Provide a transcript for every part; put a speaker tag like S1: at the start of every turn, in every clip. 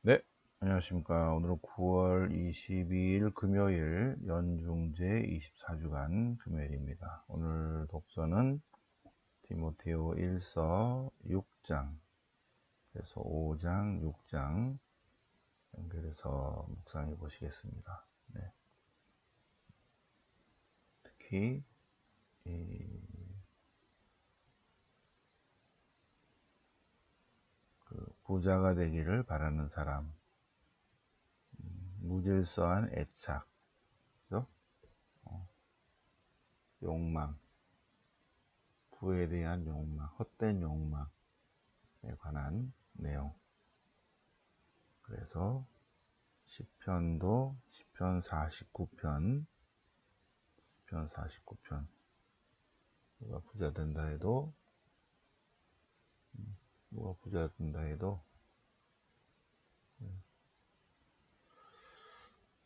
S1: 네, 안녕하십니까. 오늘은 9월 22일 금요일 연중제 24주간 금요일입니다. 오늘 독서는 디모데오 1서 6장, 그래서 5장, 6장 연결해서 묵상해 보시겠습니다. 네. 특히 부자가 되기를 바라는 사람, 무질서한 애착, 그죠? 욕망, 부에 대한 욕망, 헛된 욕망에 관한 내용. 그래서 시편도 시편 49편 누가 부자 된다 해도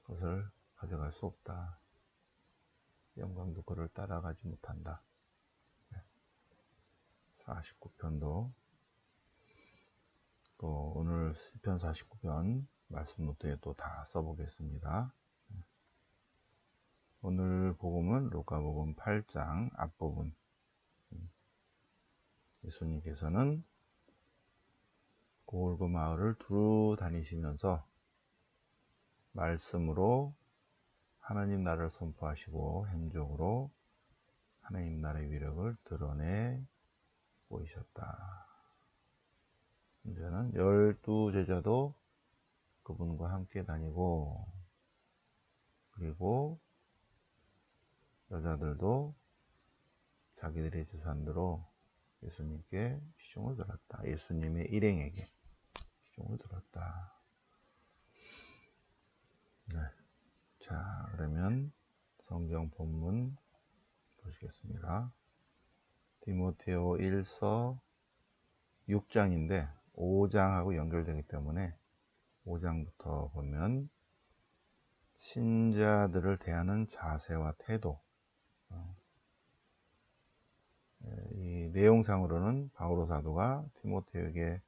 S1: 그것을 가져갈 수 없다. 영광도 그를 따라가지 못한다. 49편도 또 오늘 시편 49편 말씀 노트에 또 다 써보겠습니다. 오늘 복음은 루카복음 8장 앞부분. 예수님께서는 고을고 마을을 두루 다니시면서 말씀으로 하나님 나라를 선포하시고 행적으로 하나님 나라의 위력을 드러내 보이셨다. 이제는 12제자도 그분과 함께 다니고, 그리고 여자들도 자기들의 재산으로 예수님께 시중을 들었다. 예수님의 일행에게 시중을 들었다. 네. 자, 그러면 성경 본문 보시겠습니다. 디모데오 1서 6장인데 5장하고 연결되기 때문에 5장부터 보면 신자들을 대하는 자세와 태도, 이 내용상으로는 바오로 사도가 디모데에게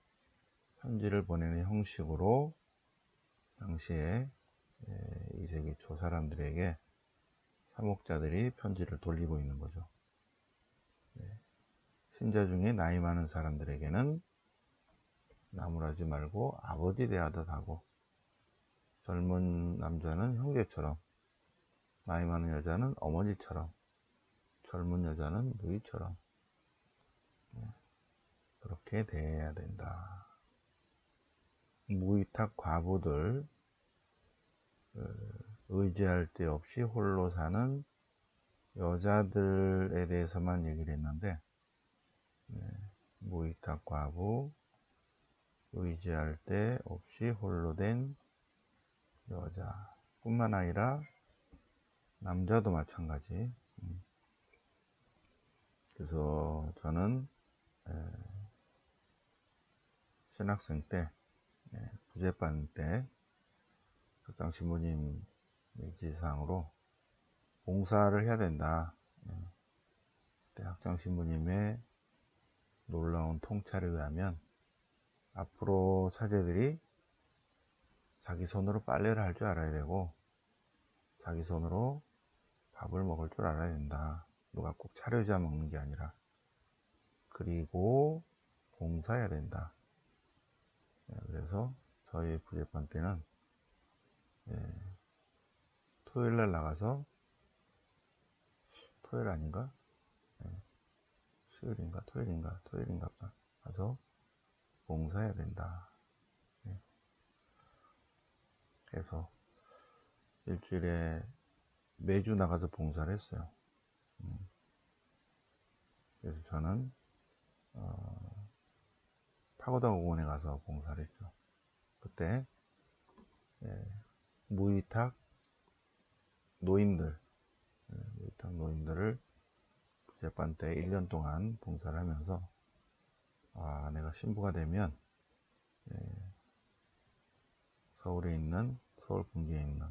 S1: 편지를 보내는 형식으로 당시에 2세기 초 사람들에게 사목자들이 편지를 돌리고 있는 거죠. 신자 중에 나이 많은 사람들에게는 나무라지 말고 아버지 대하듯 하고, 젊은 남자는 형제처럼, 나이 많은 여자는 어머니처럼, 젊은 여자는 누이처럼 그렇게 대해야 된다. 무위탁 과부들, 의지할 데 없이 홀로 사는 여자들에 대해서만 얘기를 했는데, 무위탁 과부, 의지할 데 없이 홀로 된 여자 뿐만 아니라 남자도 마찬가지. 그래서 저는 신학생 때, 부재반 때 학장 신부님 지시사항으로 봉사를 해야 된다. 그때 학장 신부님의 놀라운 통찰에 의하면 앞으로 사제들이 자기 손으로 빨래를 할 줄 알아야 되고, 자기 손으로 밥을 먹을 줄 알아야 된다. 누가 꼭 차려줘야 먹는 게 아니라. 그리고 봉사해야 된다. 그래서 저희 부재반 때는 토요일날 나가서, 토요일 아닌가? 수요일인가? 토요일인가? 가서 봉사해야 된다. 그래서 일주일에 매주 나가서 봉사를 했어요. 그래서 저는 파고다 공원에 가서 봉사를 했죠. 그때 무위탁 노인들을 부재반 때 1년 동안 봉사를 하면서, 내가 신부가 되면 서울 분기에 있는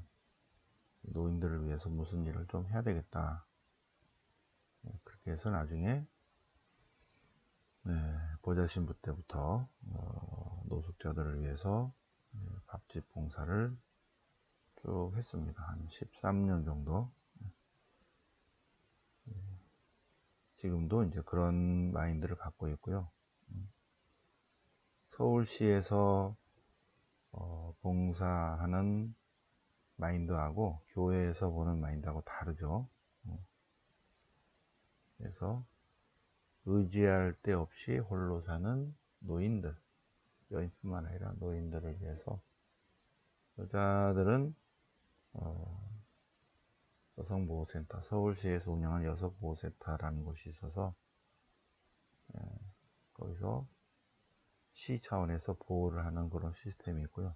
S1: 노인들을 위해서 무슨 일을 좀 해야 되겠다. 그렇게 해서 나중에 보좌 신부 때부터 노숙자들을 위해서 밥집 봉사를 쭉 했습니다. 한 13년 정도. 지금도 이제 그런 마인드를 갖고 있고요. 서울시에서 봉사하는 마인드하고 교회에서 보는 마인드하고 다르죠. 그래서 의지할 데 없이 홀로 사는 노인들, 여인뿐만 아니라 노인들을 위해서 여자들은 여성보호센터, 서울시에서 운영한 여성보호센터라는 곳이 있어서 거기서 시 차원에서 보호를 하는 그런 시스템이 있고요.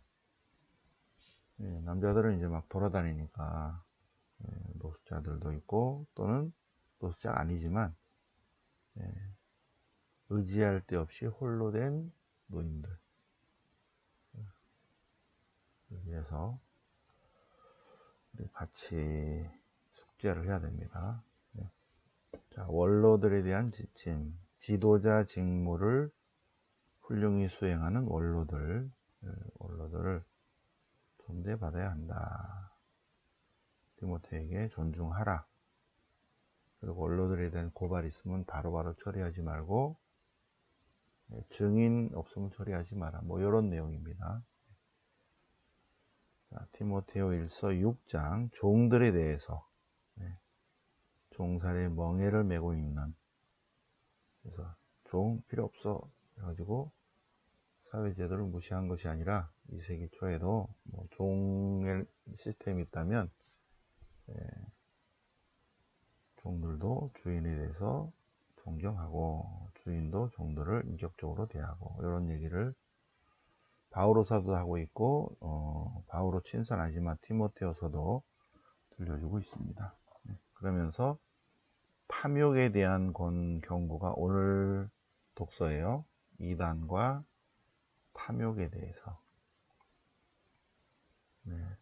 S1: 남자들은 이제 막 돌아다니니까 노숙자들도 있고 또는 노숙자가 아니지만 의지할 데 없이 홀로 된 노인들 위해서 우리 같이 숙제를 해야 됩니다. 자, 원로들에 대한 지침, 지도자 직무를 훌륭히 수행하는 원로들을 존대받아야 한다. 디모데에게 존중하라. 그리고 원로들에 대한 고발 있으면 바로바로 처리하지 말고 증인 없으면 처리하지 마라. 뭐 이런 내용입니다. 자, 디모데오 1서 6장 종들에 대해서 종살이 멍에를 메고 있는, 그래서 종 필요 없어 해가지고 사회제도를 무시한 것이 아니라 이 세기 초에도 뭐 종의 시스템이 있다면 종들도 주인에 대해서 존경하고 주인도 종들을 인격적으로 대하고 이런 얘기를 바오로 사도 하고 있고 바오로 친선하지만 디모데후서도 들려주고 있습니다. 그러면서 탐욕에 대한 경고가 오늘 독서예요. 이단과 탐욕에 대해서.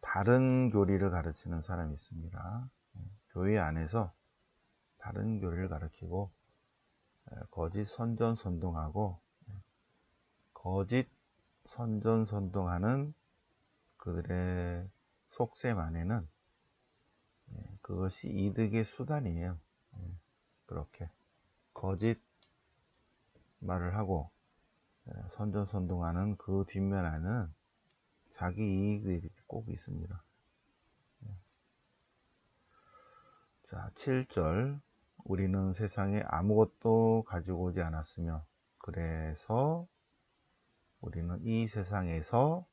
S1: 다른 교리를 가르치는 사람이 있습니다. 교회 안에서 다른 교리를 가르치고 거짓 선전선동하고 거짓 선전선동하는 그들의 속셈 안에는 그것이 이득의 수단이에요. 그렇게 거짓 말을 하고 선전선동하는 그 뒷면 안에는 자기 이익들이 꼭 있습니다. 자, 7절 우리는 세상에 아무것도 가지고 오지 않았으며 그래서 우리는 이 세상에서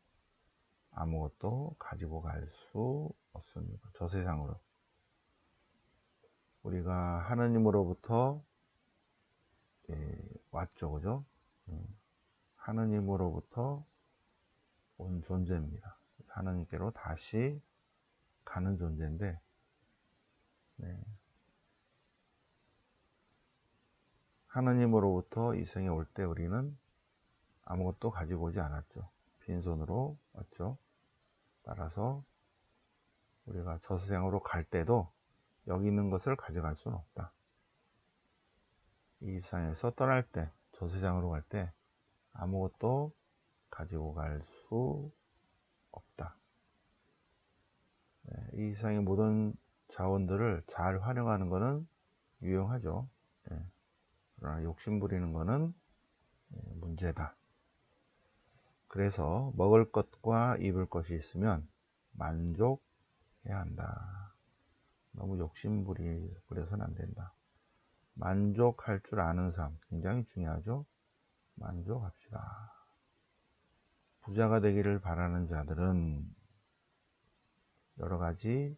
S1: 아무것도 가지고 갈 수 없습니다. 저 세상으로 우리가 하느님으로부터 왔죠, 그죠? 하느님으로부터 온 존재입니다. 하느님께로 다시 가는 존재인데 하느님으로부터 이 생에 올 때 우리는 아무것도 가지고 오지 않았죠. 빈손으로 왔죠. 따라서 우리가 저 세상으로 갈 때도 여기 있는 것을 가져갈 수는 없다. 이 세상에서 떠날 때, 저 세상으로 갈 때 아무것도 가지고 갈 수 없다. 이 세상의 모든 자원들을 잘 활용하는 것은 유용하죠. 그러나 욕심 부리는 것은 문제다. 그래서 먹을 것과 입을 것이 있으면 만족해야 한다. 너무 욕심 부려서는 안 된다. 만족할 줄 아는 삶 굉장히 중요하죠. 만족합시다. 부자가 되기를 바라는 자들은 여러 가지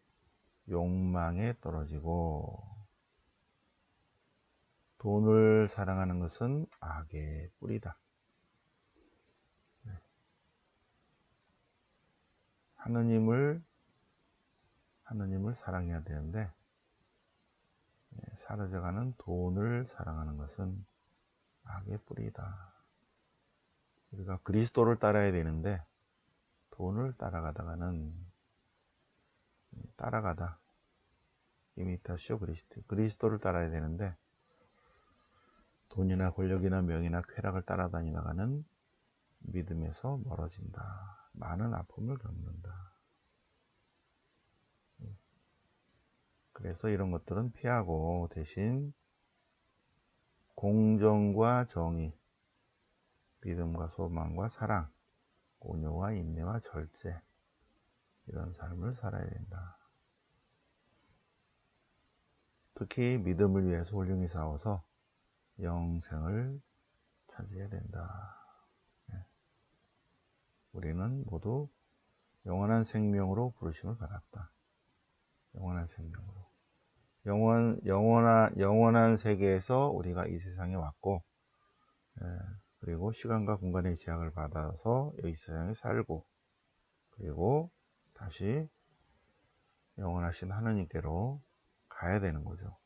S1: 욕망에 떨어지고 돈을 사랑하는 것은 악의 뿌리다. 하느님을 사랑해야 되는데 사라져가는 돈을 사랑하는 것은 악의 뿌리다. 우리가 그리스도를 따라야 되는데 돈을 따라가다가는 이미타시오 그리스도를 따라야 되는데 돈이나 권력이나 명예나 쾌락을 따라다니다가는 믿음에서 멀어진다. 많은 아픔을 겪는다. 그래서 이런 것들은 피하고 대신 공정과 정의, 믿음과 소망과 사랑, 온유와 인내와 절제, 이런 삶을 살아야 된다. 특히 믿음을 위해서 훌륭히 싸워서 영생을 차지해야 된다. 우리는 모두 영원한 생명으로 부르심을 받았다. 영원한 생명으로. 영원한 세계에서 우리가 이 세상에 왔고, 그리고 시간과 공간의 제약을 받아서 이 세상에 살고, 그리고 다시 영원하신 하느님께로 가야 되는 거죠.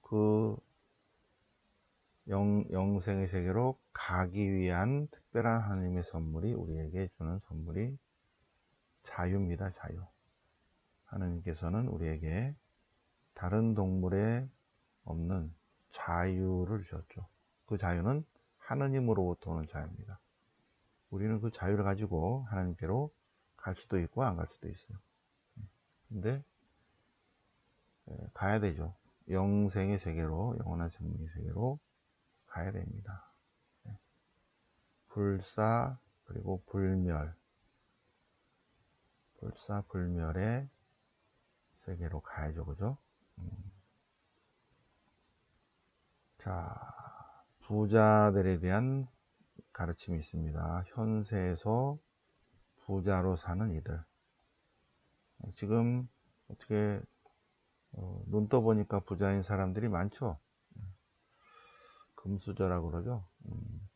S1: 그 영생의 세계로 가기 위한 특별한 하나님의 선물이, 우리에게 주는 선물이 자유입니다. 자유. 하느님께서는 우리에게 다른 동물에 없는 자유를 주셨죠. 그 자유는 하느님으로부터 오는 자유입니다. 우리는 그 자유를 가지고 하나님께로 갈 수도 있고 안 갈 수도 있어요. 근데 가야 되죠. 영생의 세계로, 영원한 생명의 세계로 가야 됩니다. 불사 그리고 불멸, 불사 불멸의 세계로 가야죠. 그죠? 자, 부자들에 대한 가르침이 있습니다. 현세에서 부자로 사는 이들. 지금 어떻게 눈 떠보니까 부자인 사람들이 많죠. 금수저라고 그러죠.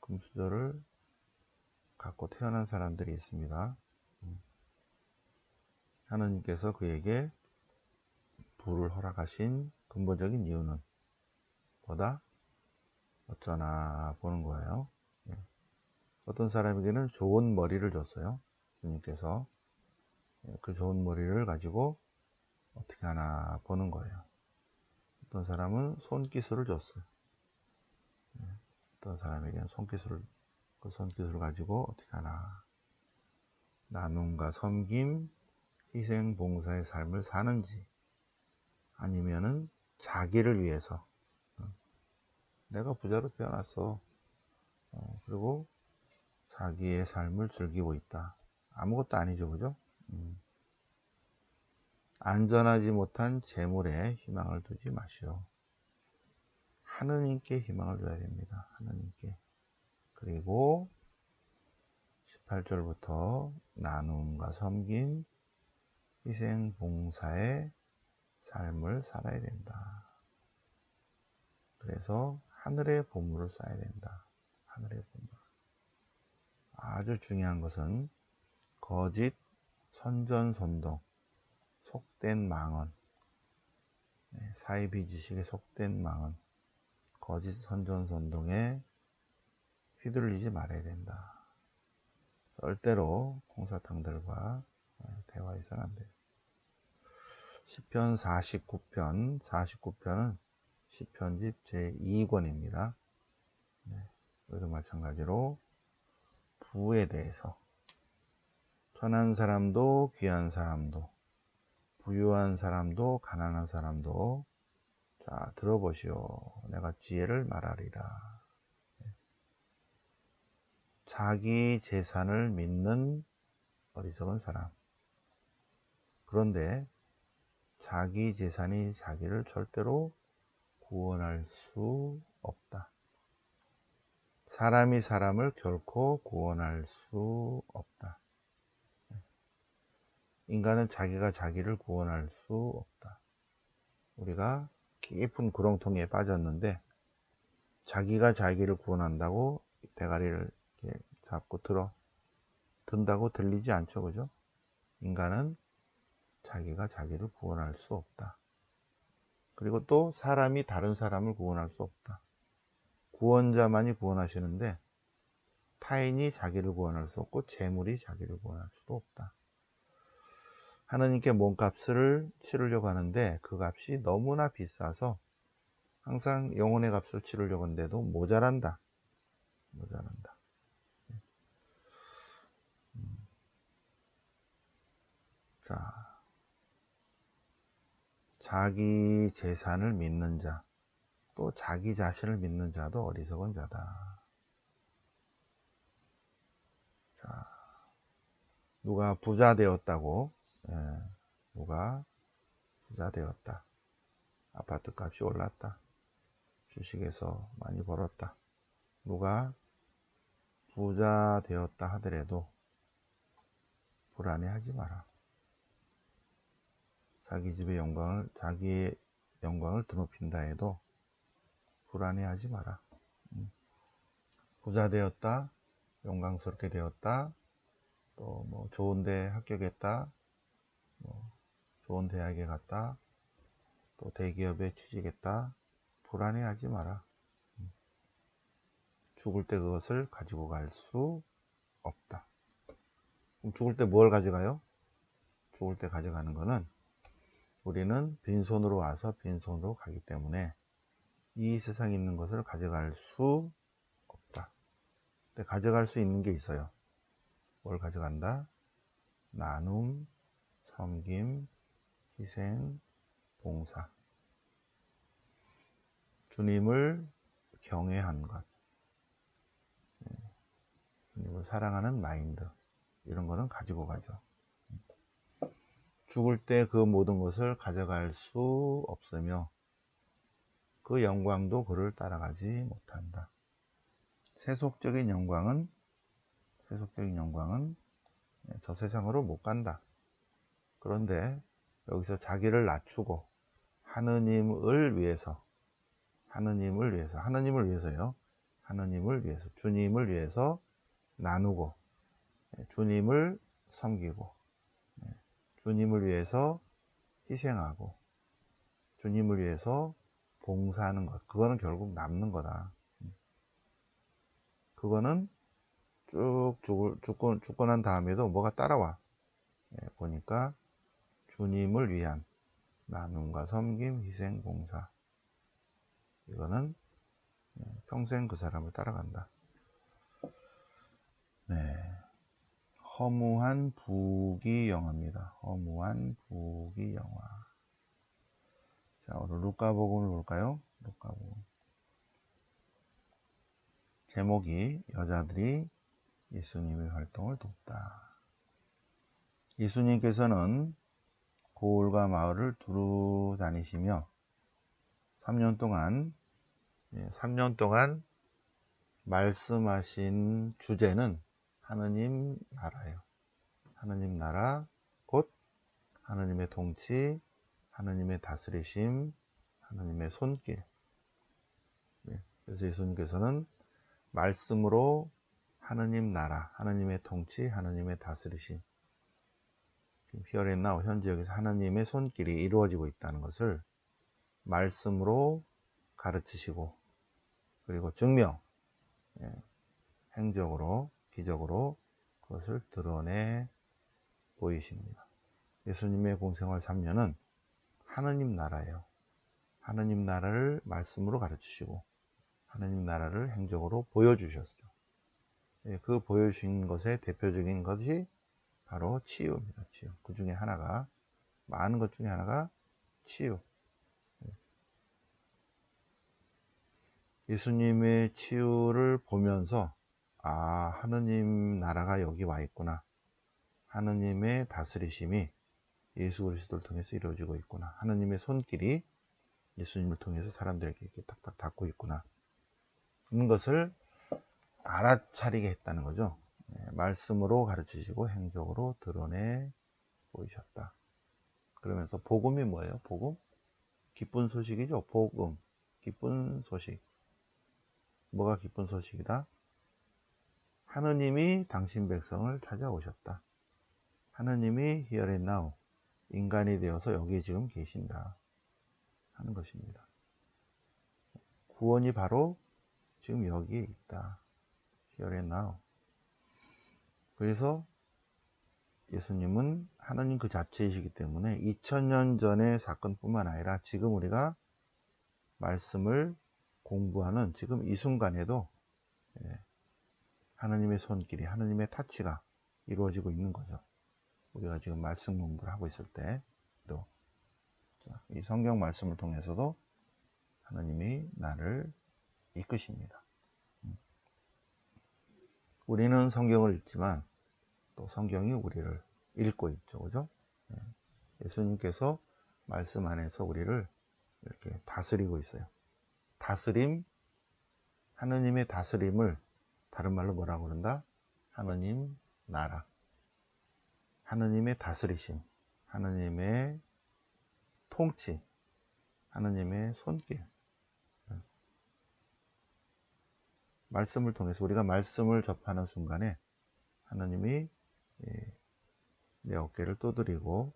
S1: 금수저를 갖고 태어난 사람들이 있습니다. 하느님께서 그에게 부를 허락하신 근본적인 이유는 뭐다? 어쩌나 보는 거예요. 어떤 사람에게는 좋은 머리를 줬어요. 주님께서 그 좋은 머리를 가지고 어떻게 하나 보는 거예요. 어떤 사람은 손기술을 줬어요. 어떤 사람에게는 그 손기술을 가지고 어떻게 하나 나눔과 섬김, 희생, 봉사의 삶을 사는지, 아니면은 자기를 위해서, 내가 부자로 태어났어. 그리고 자기의 삶을 즐기고 있다. 아무것도 아니죠, 그죠? 안전하지 못한 재물에 희망을 두지 마시오. 하느님께 희망을 둬야 됩니다. 하느님께. 그리고 18절부터 나눔과 섬김, 희생, 봉사의 삶을 살아야 된다. 그래서 하늘의 보물을 쌓아야 된다. 하늘의 보물. 아주 중요한 것은 거짓, 선전선동, 속된 망언, 사이비 지식에 속된 망언, 거짓 선전선동에 휘둘리지 말아야 된다. 절대로 공사탕들과 대화해서는 안 돼요. 시편 49편은 시편집 제2권입니다. 여기도 마찬가지로 부에 대해서, 천한 사람도 귀한 사람도, 부유한 사람도 가난한 사람도, 자 들어보시오. 내가 지혜를 말하리라. 자기 재산을 믿는 어리석은 사람. 그런데 자기 재산이 자기를 절대로 구원할 수 없다. 사람이 사람을 결코 구원할 수 없다. 인간은 자기가 자기를 구원할 수 없다. 우리가 깊은 구렁텅이에 빠졌는데 자기가 자기를 구원한다고 대가리를 이렇게 잡고 든다고 들리지 않죠, 그죠? 인간은 자기가 자기를 구원할 수 없다. 그리고 또 사람이 다른 사람을 구원할 수 없다. 구원자만이 구원하시는데 타인이 자기를 구원할 수 없고 재물이 자기를 구원할 수도 없다. 하느님께 몸값을 치르려고 하는데 그 값이 너무나 비싸서 항상 영혼의 값을 치르려고 하는데도 모자란다. 자, 자기 재산을 믿는 자, 또 자기 자신을 믿는 자도 어리석은 자다. 자, 누가 부자 되었다고, 누가 부자 되었다. 아파트 값이 올랐다. 주식에서 많이 벌었다. 누가 부자 되었다 하더라도 불안해하지 마라. 자기의 영광을 드높인다 해도 불안해하지 마라. 부자 되었다, 영광스럽게 되었다, 또 뭐 좋은데 합격했다, 뭐 좋은 대학에 갔다, 또 대기업에 취직했다, 불안해하지 마라. 죽을 때 그것을 가지고 갈 수 없다. 그럼 죽을 때 뭘 가져가요? 죽을 때 가져가는 거는 우리는 빈손으로 와서 빈손으로 가기 때문에 이 세상에 있는 것을 가져갈 수 없다. 근데 가져갈 수 있는 게 있어요. 뭘 가져간다? 나눔, 섬김, 희생, 봉사. 주님을 경외한 것, 주님을 사랑하는 마인드, 이런 거는 가지고 가죠. 죽을 때 그 모든 것을 가져갈 수 없으며 그 영광도 그를 따라가지 못한다. 세속적인 영광은 저 세상으로 못 간다. 그런데 여기서 자기를 낮추고 하느님을 위해서요. 주님을 위해서 나누고, 주님을 섬기고, 주님을 위해서 희생하고, 주님을 위해서 봉사하는 것, 그거는 결국 남는 거다. 그거는 쭉 죽고 난 다음에도 뭐가 따라와. 보니까 주님을 위한 나눔과 섬김, 희생, 봉사, 이거는 평생 그 사람을 따라간다. 네, 허무한 부귀영화입니다. 허무한 부귀영화. 자, 오늘 루카복음을 볼까요? 루카복음. 제목이 여자들이 예수님의 활동을 돕다. 예수님께서는 고을과 마을을 두루 다니시며 3년 동안 말씀하신 주제는 하느님 나라예요. 하느님 나라, 곧 하느님의 통치, 하느님의 다스리심, 하느님의 손길. 그래서 예수님께서는 말씀으로 하느님 나라, 하느님의 통치, 하느님의 다스리심, Here and Now, 현재 여기서 하느님의 손길이 이루어지고 있다는 것을 말씀으로 가르치시고, 그리고 증명, 행적으로, 기적으로 그것을 드러내 보이십니다. 예수님의 공생활 3년은 하느님 나라예요. 하느님 나라를 말씀으로 가르치시고 하느님 나라를 행적으로 보여주셨죠. 그 보여주신 것의 대표적인 것이 바로 치유입니다. 치유. 그 중에 하나가, 많은 것 중에 하나가 치유. 예수님의 치유를 보면서, 아, 하느님 나라가 여기 와 있구나. 하느님의 다스리심이 예수 그리스도를 통해서 이루어지고 있구나. 하느님의 손길이 예수님을 통해서 사람들에게 이렇게 탁탁 닿고 있구나. 그런 것을 알아차리게 했다는 거죠. 말씀으로 가르치시고 행적으로 드러내 보이셨다. 그러면서 복음이 뭐예요? 복음? 기쁜 소식이죠. 복음. 기쁜 소식. 뭐가 기쁜 소식이다? 하느님이 당신 백성을 찾아오셨다. 하느님이 here and now, 인간이 되어서 여기 지금 계신다 하는 것입니다. 구원이 바로 지금 여기에 있다. here and now. 그래서 예수님은 하느님 그 자체이시기 때문에 2000년 전의 사건뿐만 아니라 지금 우리가 말씀을 공부하는 지금 이 순간에도 하느님의 손길이, 하느님의 타치가 이루어지고 있는 거죠. 우리가 지금 말씀 공부를 하고 있을 때도 이 성경 말씀을 통해서도 하나님이 나를 이끄십니다. 우리는 성경을 읽지만 또 성경이 우리를 읽고 있죠. 그죠? 예수님께서 말씀 안에서 우리를 이렇게 다스리고 있어요. 다스림, 하느님의 다스림을 다른 말로 뭐라고 그런다? 하느님 나라. 하느님의 다스리심, 하느님의 통치, 하느님의 손길. 말씀을 통해서 우리가 말씀을 접하는 순간에 하느님이 내 어깨를 두드리고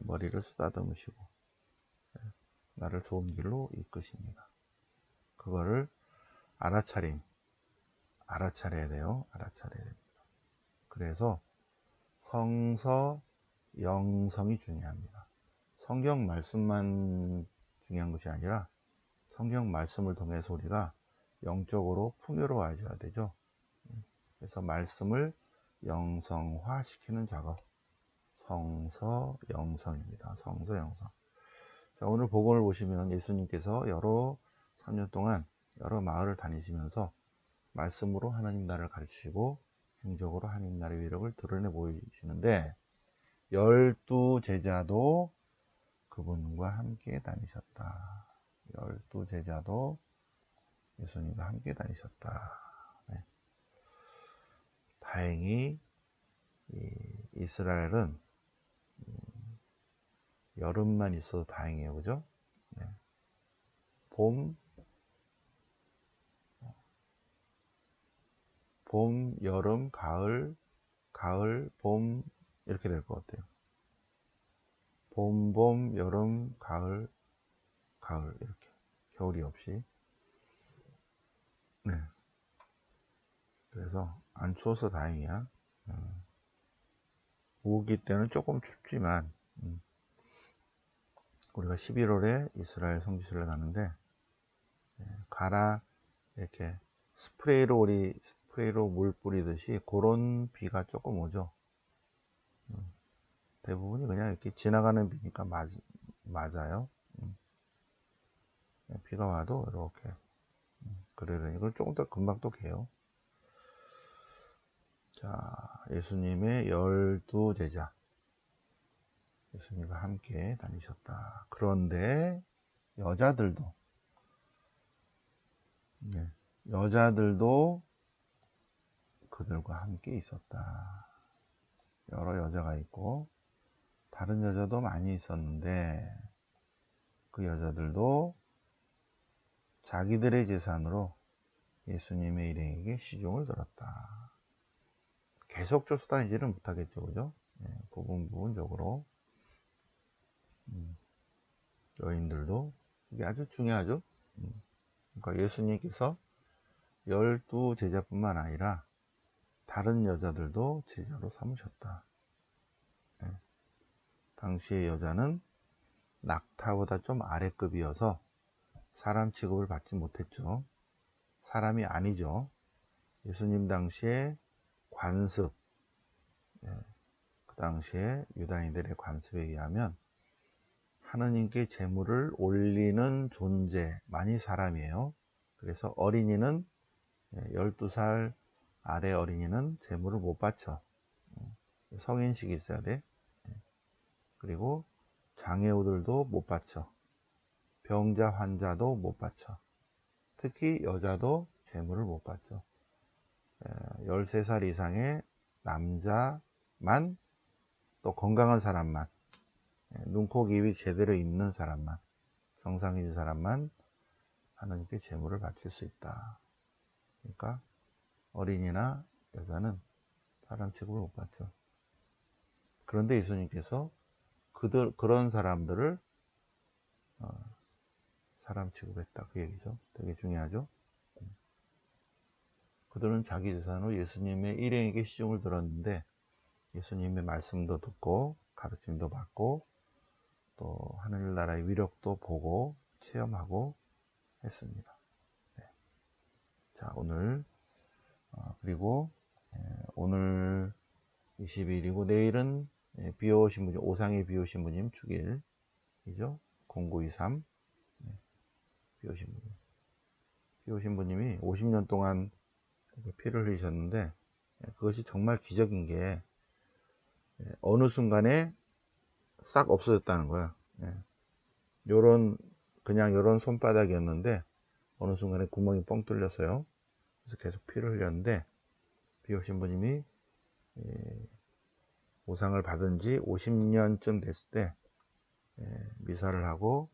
S1: 머리를 쓰다듬으시고 나를 좋은 길로 이끄십니다. 그거를 알아차려야 돼요. 알아차려야 됩니다. 그래서 성서, 영성이 중요합니다. 성경 말씀만 중요한 것이 아니라 성경 말씀을 통해서 우리가 영적으로 풍요로워져야 되죠. 그래서 말씀을 영성화 시키는 작업, 성서, 영성입니다. 성서, 영성. 자, 오늘 복음을 보시면 예수님께서 3년 동안 여러 마을을 다니시면서 말씀으로 하나님 나라를 가르치시고 행적으로 하나님 나라의 위력을 드러내 보이시는데 12제자도 그분과 함께 다니셨다. 12제자도 예수님과 함께 다니셨다. 네. 다행히 이스라엘은 여름만 있어도 다행이에요. 그죠? 네. 봄, 여름, 가을, 봄 이렇게 될 것 같아요. 봄, 여름, 가을 이렇게 겨울이 없이. 네. 그래서 안 추워서 다행이야. 우기 때는 조금 춥지만 우리가 11월에 이스라엘 성지순례 가는데 이렇게 스프레이로 물 뿌리듯이 그런 비가 조금 오죠. 대부분이 그냥 이렇게 지나가는 비니까 맞아요. 비가 와도 이렇게 그러려니 이걸 조금 더 금방 또 개요. 자, 예수님의 12제자 예수님과 함께 다니셨다. 그런데 여자들도 그들과 함께 있었다. 여러 여자가 있고 다른 여자도 많이 있었는데 그 여자들도 자기들의 재산으로 예수님의 일행에게 시중을 들었다. 계속 쫓아다니지는 못하겠죠. 그죠? 부분적으로 여인들도 이게 아주 중요하죠. 그러니까 예수님께서 12제자뿐만 아니라 다른 여자들도 제자로 삼으셨다. 당시의 여자는 낙타보다 좀 아래급이어서 사람 취급을 받지 못했죠. 사람이 아니죠. 예수님 당시에 관습, 그 당시에 유다인들의 관습에 의하면 하느님께 제물을 올리는 존재만이 사람이에요. 그래서 어린이는 12살 아래 어린이는 제물을 못 바쳐. 성인식이 있어야 돼. 그리고 장애우들도 못 바쳐. 병자 환자도 못 바쳐. 특히 여자도 제물을 못 바쳐. 13살 이상의 남자만, 또 건강한 사람만, 눈, 코, 입이 제대로 있는 사람만, 정상인 사람만 하나님께 제물을 바칠 수 있다. 그러니까 어린이나 여자는 사람 취급을 못 받죠. 그런데 예수님께서 그런 사람들을 사람 취급했다. 그 얘기죠. 되게 중요하죠. 그들은 자기 재산으로 예수님의 일행에게 시중을 들었는데 예수님의 말씀도 듣고 가르침도 받고 또 하늘나라의 위력도 보고 체험하고 했습니다. 네. 자, 오늘 그리고 오늘 20일이고 내일은 비 오신 분이 오상에 비 오신 분님 축일이죠. 0923 비 오신 분님. 비 오신 분님이 50년 동안 피를 흘리셨는데 그것이 정말 기적인 게 어느 순간에 싹 없어졌다는 거야. 요런 그냥 요런 손바닥이었는데 어느 순간에 구멍이 뻥 뚫렸어요. 그래서 계속 피를 흘렸는데 비 오신 분님이 오상을 받은 지 50년쯤 됐을 때 미사를 하고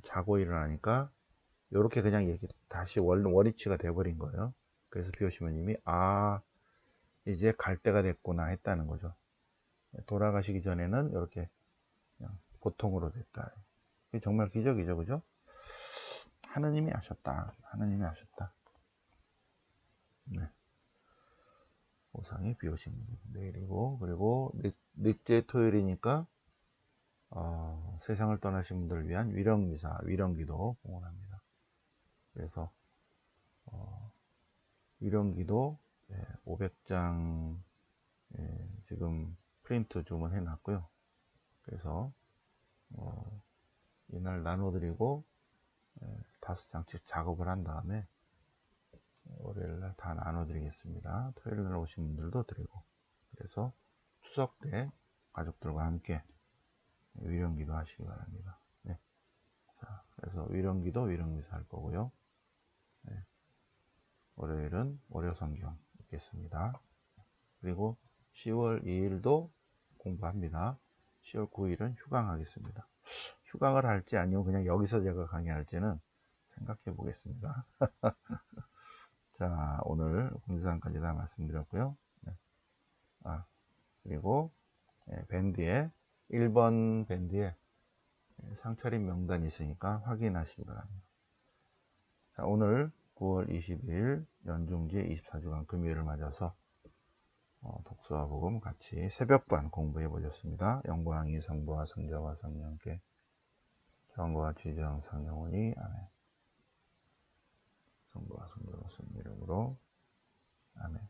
S1: 자고 일어나니까 요렇게 그냥 이렇게 다시 원위치가 돼버린 거예요. 그래서 비 오신 분님이 이제 갈 때가 됐구나 했다는 거죠. 돌아가시기 전에는 이렇게 그냥 보통으로 됐다. 이게 정말 기적이죠, 그죠? 하느님이 하셨다. 하느님이 하셨다. 네. 오상이 비 오신 내일이고, 그리고 넷째 토요일이니까 세상을 떠나신 분들을 위한 위령미사, 위령기도 봉헌합니다. 그래서 위령기도 500장 지금 프린트 주문해 놨고요. 그래서 이날 나눠드리고 5장씩 작업을 한 다음에 월요일날 다 나눠드리겠습니다. 토요일날 오신 분들도 드리고, 그래서 추석 때 가족들과 함께 위령기도 하시기 바랍니다. 네. 자, 그래서 위령기도 위령미사 할 거고요. 네. 월요일은 월요성경 읽겠습니다. 그리고 10월 2일도 공부합니다. 10월 9일은 휴강하겠습니다. 휴강을 할지 아니면 그냥 여기서 제가 강의할지는 생각해 보겠습니다. 자, 오늘 공지사항까지 다 말씀드렸고요. 네. 그리고 밴드에 1번 밴드에 상차림 명단이 있으니까 확인하시기 바랍니다. 자, 오늘 9월 20일 연중제 24주간 금요일을 맞아서 독서와 복음 같이 새벽반 공부해 보셨습니다. 영광이 성부와 성자와 성령께 영광과 지정 성령원이 아멘. 성부와 성자와 성령 이름으로 아멘.